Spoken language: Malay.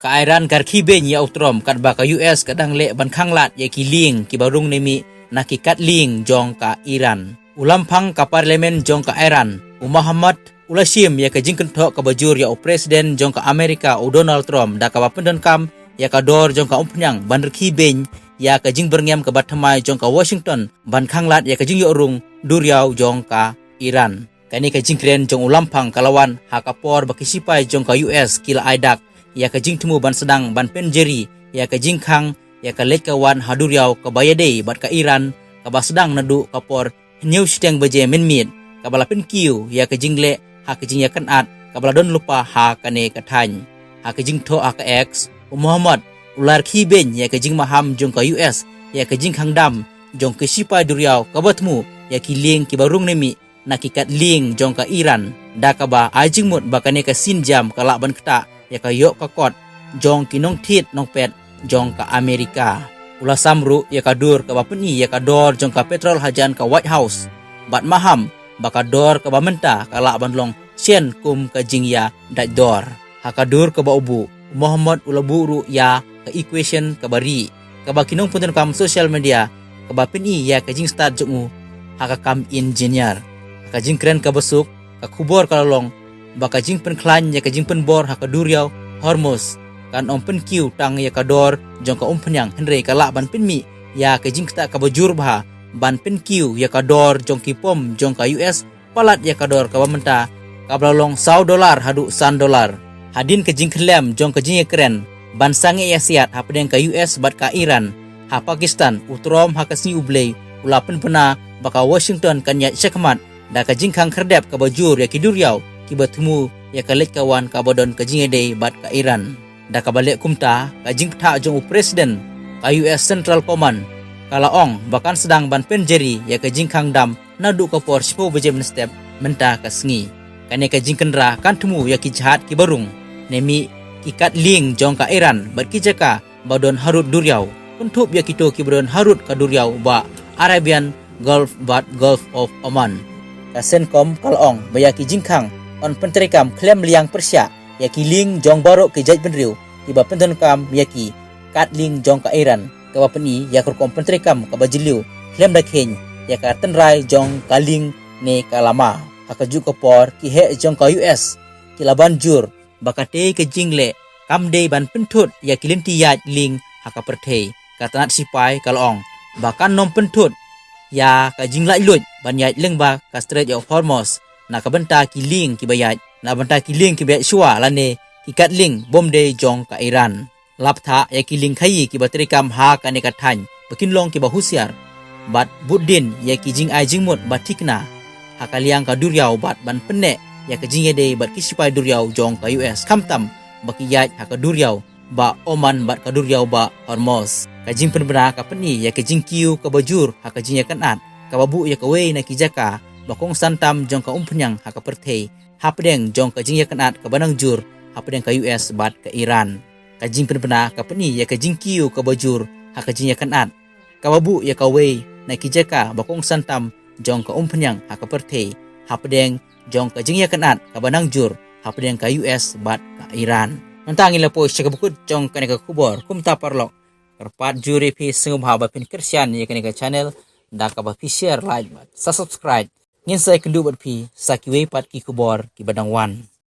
ka Iran garki ben ya utrom kat ba ka US kadang le ban khanglat ya ki ling ki barung nemi naki kat ling jong ka Iran ulam phang ka parlemen jong ka Iran Muhammad ulasim ya ka jingken thok ka bajur ya presiden jong ka Amerika Donald Trump da ka pendon kam ya ka dor jong ka umpnyang ban rki ben ya ka jing berngem ka bathamai jong ka Washington ban khanglat ya ka jing yorung duriau jong ka Iran kani ka jing kren jong ulam phang kalawan hakapor bakisipai jong ka US kila aidak ya ka jing temu ban sedang ban penjeri ya ka jing khang ya ka lek kawan haduriau ka bayade bat ka Iran ka ba sedang nadu kapor new steng beje minmit ka bala pen kiu ya ka jing le ha ka jing ya kan at ka bala don lupa ha kane ka thany ha ka jing tho ka x Muhammad ular khi ben ya ka jing maham jong ka US ya ka jing khang dam jong ka sipa duriau ka batmu ya ki ling ki barung nemi nakikat ling jong ka Iran da ka ba ajing mut ba kane ka sinjam ka la ban kta ya ka yok ka kot jong kinong tit nong pet jong ka Amerika ula samru ya ka dur ka bapeni ya ka dor jong ka petrol hajan ka White House bat maham baka dor ka bamenta ka la ban long sien kum ka jing ya daj dor ha ka dur ka ba ubu Muhammad ula buru ya ka equation ka bari ka ba kinong punten kam social media ka bapeni ya ka jing start jongu ha ka kam engineer ka jing kren ka basuk ka kubor ka long baka jing pen klan ya ka jing pen bor ha ka duriau Hormuz kan pen kiu tang ya ka dor jong ka penyang henre ka la ban pen mi ya ka jing kta ka bajur bah ban pen kiu ya ka dor jong ki pom jong ka US palat ya ka dor ka bamenta ka blalong $100 hadu $100 hadin ka jing klem jong ka jing kren ban sange ya siat ha pedeng ka US bat ka Iran ha Pakistan utrom ha ka si ublei ula pen pena baka Washington kan ya syakmat da ka jing khang kerdep ka bajur ya ki duriau ki batmu ya ka lek kawan ka bodon ka jing ede bat ka Iran da ka balik kumta ka jing tha jong presiden ka US Central Command kala ong bakan sedang ban penjeri ya ka jing khang dam nadu ka por sipo beje step menta ka sngi kane ka jing kendra kan temu ya ki jahat ki barung nemi ki kat ling jong ka Iran bat ki jaka bodon harut duriau kuntup ya kito ki bodon harut ka duriau ba Arabian Gulf bat Gulf of Oman ka senkom kala ong baya ki jing khang on pentrikam klem liang Persia ya ki ling jong barok ke jaj penriu ki ba penton kam ya ki kat ling jong ka Iran ka ba peni ya kur kom pentrikam ka bajiliu klem da khen ya ka tenrai jong ka ling ne ka lama ha ka ju ka por ki he jong ka US ki laban jur bakate ke jingle kam de ban pentut ya ki lenti ya ling ha ka perthei ka tanat sipai kalong bakan nom pentut ya ka jing lai lut ban ya leng ba ka Strait of Hormuz na ka benta ki ling ki bayat na benta ki ling ki bayat shua lane ki kat ling bom de jong ka Iran laptha ya ki ling khai ki batrikam ha ka ne ka thany bakin long ki ba husiar bat budin ya ki jing ai jing mut batikna ha ka liang ka duriau bat ban penne ya ka jing ede bat ki sipai duriau jong ka US kamtam bakiyat ha ka duriau ba Oman bat ka duriau ba Hormuz ka jing penbra ka peni ya ka jing kiu ka bajur ha ka jing ya kan at ka babu ya ka we na ki jaka bakong santam jong ka penyang ha ka perthei ha pedeng jong ka jing ya kan at ka banang jur ha pedeng ka US bat ka Iran ka jing penbra ka peni ya ka jing kiu ka bajur ha ka jing ya kan at ka babu ya ka we na ki jaka bakong santam jong ka penyang ha ka perthei ha pedeng jong ka jing ya kan at ka banang jur ha pedeng ka US bat ka Iran nantangin la po siya kabukod jong ka ne ka kubor kumta parlok karpat juri pi sengum haba pin kersian ya ka channel da ka ba pi share like sa subscribe ngin sa ikundu bat pi sa ki we pat ki kubor ki badang wan